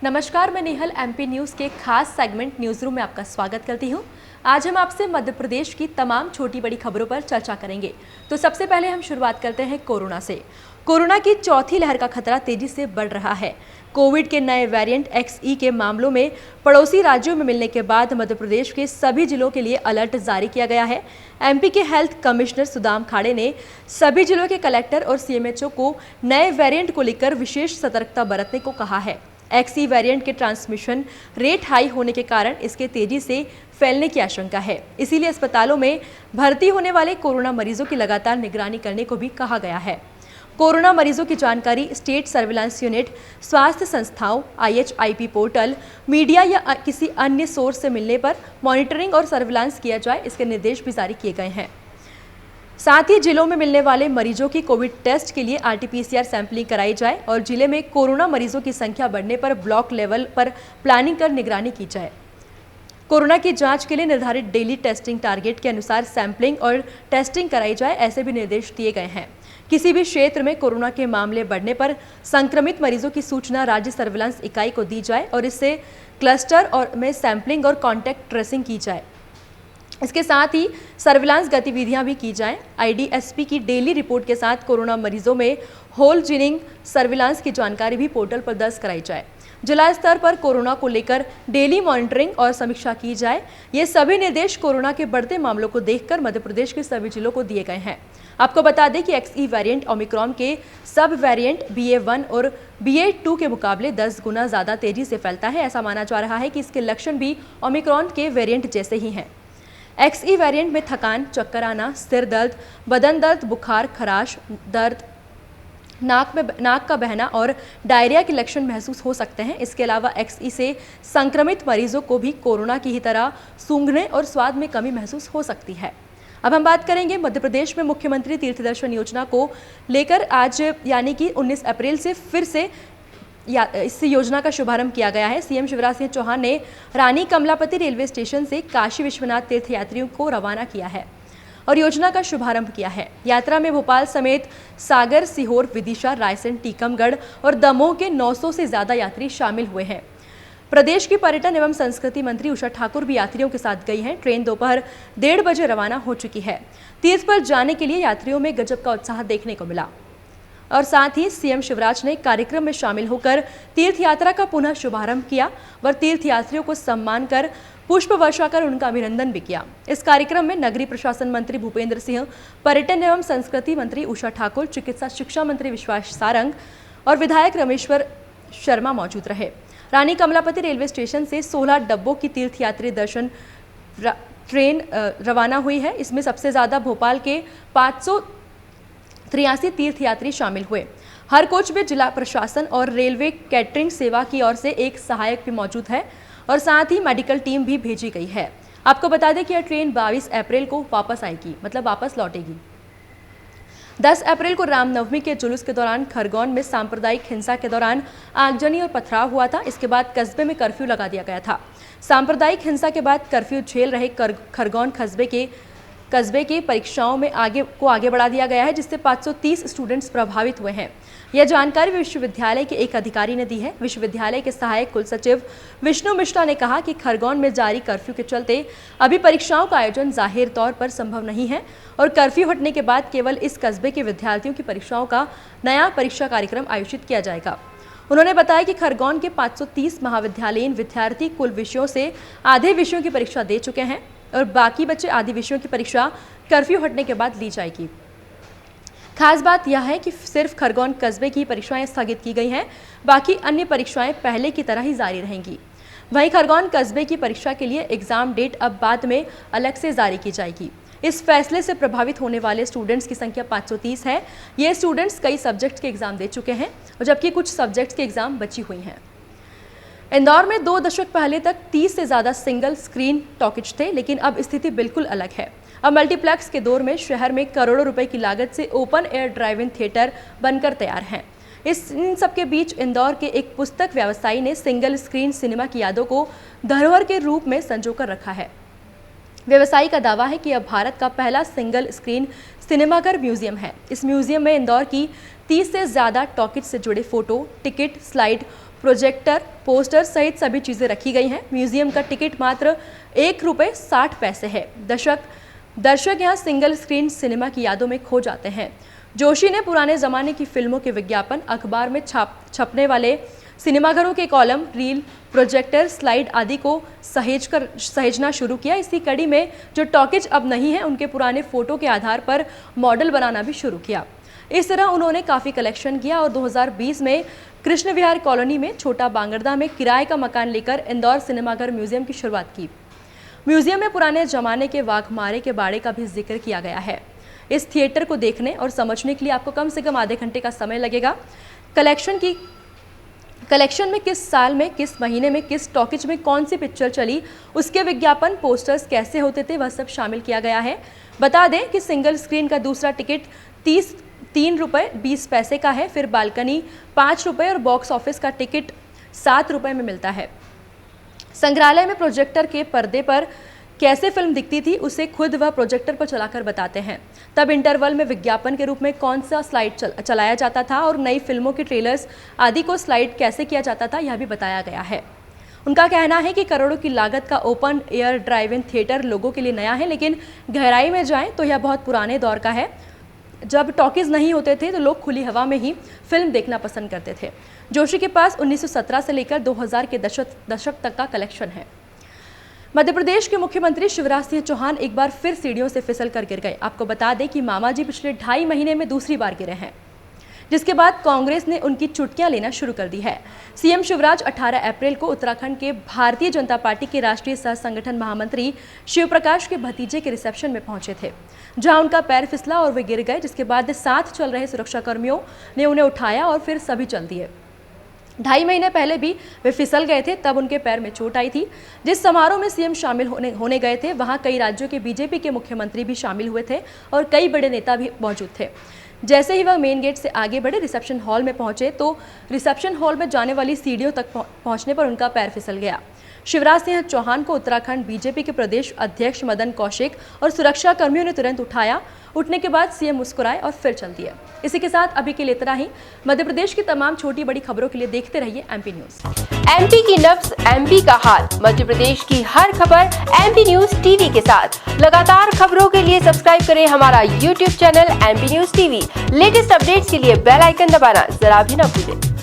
नमस्कार, मैं Nehal MP news के खास सेगमेंट न्यूज़ रूम में आपका स्वागत करती हूं। आज हम आपसे मध्य प्रदेश की तमाम छोटी बड़ी खबरों पर चर्चा करेंगे। तो सबसे पहले हम शुरुआत करते हैं कोरोना से। कोरोना की चौथी लहर का खतरा तेजी से बढ़ रहा है। कोविड के नए वेरिएंट XE के मामलों में पड़ोसी राज्यों में मिलने के बाद मध्य प्रदेश के सभी जिलों के लिए अलर्ट जारी किया गया है। एमपी के हेल्थ कमिश्नर सुदाम खाड़े ने सभी जिलों के कलेक्टर और CMHO को नए वेरिएंट को लेकर विशेष सतर्कता बरतने को कहा है। XE वेरिएंट के ट्रांसमिशन रेट हाई होने के कारण इसके तेजी से फैलने की आशंका है। इसीलिए अस्पतालों में भर्ती होने वाले कोरोना मरीजों की लगातार निगरानी करने को भी कहा गया है। कोरोना मरीजों की जानकारी स्टेट सर्विलांस यूनिट, स्वास्थ्य संस्थाओं, IHIP पोर्टल, मीडिया या किसी अन्य सोर्स से मिलने पर मॉनिटरिंग और सर्विलांस किया जाए, इसके निर्देश भी जारी किए गए हैं। साथ ही जिलों में मिलने वाले मरीजों की कोविड टेस्ट के लिए RT-PCR सैंपलिंग कराई जाए और जिले में कोरोना मरीजों की संख्या बढ़ने पर ब्लॉक लेवल पर प्लानिंग कर निगरानी की जाए। कोरोना की जांच के लिए निर्धारित डेली टेस्टिंग टारगेट के अनुसार सैंपलिंग और टेस्टिंग कराई जाए, ऐसे भी निर्देश दिए गए हैं। किसी भी क्षेत्र में कोरोना के मामले बढ़ने पर संक्रमित मरीजों की सूचना राज्य सर्विलांस इकाई को दी जाए और इससे क्लस्टर और में सैंपलिंग और कॉन्टैक्ट ट्रेसिंग की जाए। इसके साथ ही सर्विलांस गतिविधियां भी की जाएं। IDSP की डेली रिपोर्ट के साथ कोरोना मरीजों में होल जीनिंग सर्विलांस की जानकारी भी पोर्टल पर दर्ज कराई जाए। जिला स्तर पर कोरोना को लेकर डेली मॉनिटरिंग और समीक्षा की जाए। ये सभी निर्देश कोरोना के बढ़ते मामलों को देखकर मध्य प्रदेश के सभी जिलों को दिए गए हैं। आपको बता दें कि XE वेरिएंट ओमिक्रॉन के सब वेरिएंट BA.1 और BA.2 के मुकाबले 10 गुना ज़्यादा तेजी से फैलता है। ऐसा माना जा रहा है कि इसके लक्षण भी ओमिक्रॉन के वेरिएंट जैसे ही हैं। XE वेरिएंट में थकान, चक्कर आना, सिर दर्द, बदन दर्द, बुखार, खराश, दर्द, नाक का बहना और डायरिया के लक्षण महसूस हो सकते हैं। इसके अलावा XE से संक्रमित मरीजों को भी कोरोना की ही तरह सूंघने और स्वाद में कमी महसूस हो सकती है। अब हम बात करेंगे मध्य प्रदेश में मुख्यमंत्री तीर्थ दर्शन योजना को लेकर। आज यानी कि 19 अप्रैल से फिर से इस योजना का शुभारंभ किया गया है। CM शिवराज सिंह चौहान ने रानी कमलापति रेलवे स्टेशन से काशी विश्वनाथ तीर्थ यात्रियों को रवाना किया है और योजना का शुभारंभ किया है। यात्रा में भोपाल समेत सागर, सीहोर, विदिशा, रायसेन, टीकमगढ़ और दमोह के 900 से ज्यादा यात्री शामिल हुए हैं। प्रदेश की पर्यटन एवं संस्कृति मंत्री उषा ठाकुर भी यात्रियों के साथ गई हैं। ट्रेन दोपहर 1:30 बजे रवाना हो चुकी है। तीर्थ पर जाने के लिए यात्रियों में गजब का उत्साह देखने को मिला और साथ ही CM शिवराज ने कार्यक्रम में शामिल होकर तीर्थ यात्रा का पुनः शुभारंभ किया व तीर्थ यात्रियों को सम्मान कर पुष्प वर्षा कर उनका अभिनंदन भी किया। इस कार्यक्रम में नगरीय प्रशासन मंत्री भूपेंद्र सिंह, पर्यटन एवं संस्कृति मंत्री उषा ठाकुर, चिकित्सा शिक्षा मंत्री विश्वास सारंग और विधायक रमेश्वर शर्मा मौजूद रहे। रानी कमलापति रेलवे स्टेशन से 16 डब्बों की तीर्थ यात्री दर्शन ट्रेन रवाना हुई है। इसमें सबसे ज्यादा भोपाल के 583 तीर्थयात्री शामिल हुए। हर कोच में जिला प्रशासन और रेलवे कैटरिंग सेवा की ओर से एक सहायक भी मौजूद है और साथ ही मेडिकल टीम भी भेजी गई है। आपको बता दें कि यह ट्रेन 22 अप्रैल को वापस आएगी, मतलब वापस लौटेगी। 10 अप्रैल को रामनवमी के जुलूस के दौरान खरगोन में सांप्रदायिक हिंसा के दौरान आगजनी और पथराव हुआ था। इसके बाद कस्बे में कर्फ्यू लगा दिया गया था। सांप्रदायिक हिंसा के बाद कर्फ्यू झेल रहे खरगोन कस्बे की परीक्षाओं में आगे बढ़ा दिया गया है, जिससे 530 स्टूडेंट्स प्रभावित हुए हैं। यह जानकारी विश्वविद्यालय के एक अधिकारी ने दी है। विश्वविद्यालय के सहायक कुलसचिव विष्णु मिश्रा ने कहा कि खरगोन में जारी कर्फ्यू के चलते अभी परीक्षाओं का आयोजन जाहिर तौर पर संभव नहीं है और कर्फ्यू हटने के बाद केवल इस कस्बे के विद्यार्थियों की परीक्षाओं का नया परीक्षा कार्यक्रम आयोजित किया जाएगा। उन्होंने बताया कि खरगोन के 530 महाविद्यालयीन विद्यार्थी कुल विषयों से आधे विषयों की परीक्षा दे चुके हैं और बाकी बचे आधे विषयों की परीक्षा कर्फ्यू हटने के बाद ली जाएगी। खास बात यह है कि सिर्फ खरगोन कस्बे की परीक्षाएं स्थगित की गई हैं, बाकी अन्य परीक्षाएं पहले की तरह ही जारी रहेंगी। वहीं खरगोन कस्बे की परीक्षा के लिए एग्जाम डेट अब बाद में अलग से जारी की जाएगी। इस फैसले से प्रभावित होने वाले स्टूडेंट्स की संख्या 530 है। ये स्टूडेंट्स कई सब्जेक्ट्स के एग्जाम दे चुके हैं और जबकि कुछ सब्जेक्ट्स के एग्जाम बची हुई हैं। इंदौर में 2 दशक पहले तक 30 से ज़्यादा सिंगल स्क्रीन टॉकीज थे, लेकिन अब स्थिति बिल्कुल अलग है। अब मल्टीप्लेक्स के दौर में शहर में करोड़ों रुपए की लागत से open air drive in theatre बनकर तैयार हैं। इन सबके बीच इंदौर के एक पुस्तक व्यवसायी ने सिंगल स्क्रीन सिनेमा की यादों को धरोहर के रूप में संजोकर रखा है। व्यवसायी का दावा है कि यह भारत का पहला सिंगल स्क्रीन सिनेमाघर म्यूजियम है। इस म्यूजियम में इंदौर की 30 से ज़्यादा टॉकीज से जुड़े photo, ticket, slide, projector, poster सहित सभी चीजें रखी गई हैं। म्यूजियम का टिकट मात्र ₹1.60 है। दर्शक यहाँ सिंगल स्क्रीन सिनेमा की यादों में खो जाते हैं। जोशी ने पुराने जमाने की फिल्मों के विज्ञापन, अखबार में छपने वाले सिनेमाघरों के कॉलम, रील, प्रोजेक्टर, स्लाइड आदि को सहेजना शुरू किया। इसी कड़ी में जो टॉकीज अब नहीं है, उनके पुराने फोटो के आधार पर मॉडल बनाना भी शुरू किया। इस तरह उन्होंने काफ़ी कलेक्शन किया और 2020 में कृष्ण विहार कॉलोनी में छोटा बांगरदा में किराए का मकान लेकर इंदौर सिनेमाघर म्यूजियम की शुरुआत की। म्यूजियम में पुराने जमाने के वाघमारे के बाड़े का भी जिक्र किया गया है। इस थिएटर को देखने और समझने के लिए आपको कम से कम आधे घंटे का समय लगेगा। कलेक्शन में किस साल में, किस महीने में, किस टॉकीज में कौन सी पिक्चर चली, उसके विज्ञापन, पोस्टर्स कैसे होते थे, वह सब शामिल किया गया है। बता दें कि सिंगल स्क्रीन का दूसरा टिकट ₹3.20 का है, फिर बालकनी ₹5 और बॉक्स ऑफिस का टिकट ₹7 में मिलता है। संग्रहालय में प्रोजेक्टर के पर्दे पर कैसे फिल्म दिखती थी, उसे खुद वह प्रोजेक्टर पर चलाकर बताते हैं। तब इंटरवल में विज्ञापन के रूप में कौन सा स्लाइड चलाया जाता था और नई फिल्मों के ट्रेलर्स आदि को स्लाइड कैसे किया जाता था, यह भी बताया गया है। उनका कहना है कि करोड़ों की लागत का open air drive in theatre लोगों के लिए नया है, लेकिन गहराई में जाएं तो यह बहुत पुराने दौर का है। जब टॉकीज नहीं होते थे तो लोग खुली हवा में ही फिल्म देखना पसंद करते थे। जोशी के पास 1917 से लेकर 2000 के दशक तक का कलेक्शन है। मध्य प्रदेश के मुख्यमंत्री शिवराज सिंह चौहान एक बार फिर सीढ़ियों से फिसल कर गिर गए। आपको बता दें कि मामा जी पिछले 2.5 महीने में दूसरी बार गिरे हैं, जिसके बाद कांग्रेस ने उनकी चुटकियां लेना शुरू कर दी है। सीएम शिवराज 18 अप्रैल को उत्तराखंड के भारतीय जनता पार्टी के राष्ट्रीय सह संगठन महामंत्री शिव प्रकाश के भतीजे के रिसेप्शन में पहुंचे थे, जहां उनका पैर फिसला और वे गिर गए, जिसके बाद साथ चल रहे सुरक्षाकर्मियों ने उन्हें उठाया और फिर सभी चल दिए। 2.5 महीने पहले भी वे फिसल गए थे, तब उनके पैर में चोट आई थी। जिस समारोह में सीएम शामिल होने गए थे, वहां कई राज्यों के बीजेपी के मुख्यमंत्री भी शामिल हुए थे और कई बड़े नेता भी मौजूद थे। जैसे ही वह मेन गेट से आगे बढ़े, रिसेप्शन हॉल में पहुंचे तो रिसेप्शन हॉल में जाने वाली सीढ़ियों तक पहुंचने पर उनका पैर फिसल गया। शिवराज सिंह चौहान को उत्तराखंड बीजेपी के प्रदेश अध्यक्ष मदन कौशिक और सुरक्षा कर्मियों ने तुरंत उठाया। उठने के बाद सीएम मुस्कुराए और फिर चल दिए। इसी के साथ अभी के लिए इतना ही। मध्य प्रदेश की तमाम छोटी बड़ी खबरों के लिए देखते रहिए एमपी न्यूज। एमपी की नब्ज, एमपी का हाल, मध्य प्रदेश की हर खबर एमपी न्यूज टीवी के साथ। लगातार खबरों के लिए सब्सक्राइब करें हमारा YouTube channel MP news TV. Latest updates के लिए बेल आइकन दबाना जरा भी न भूलें।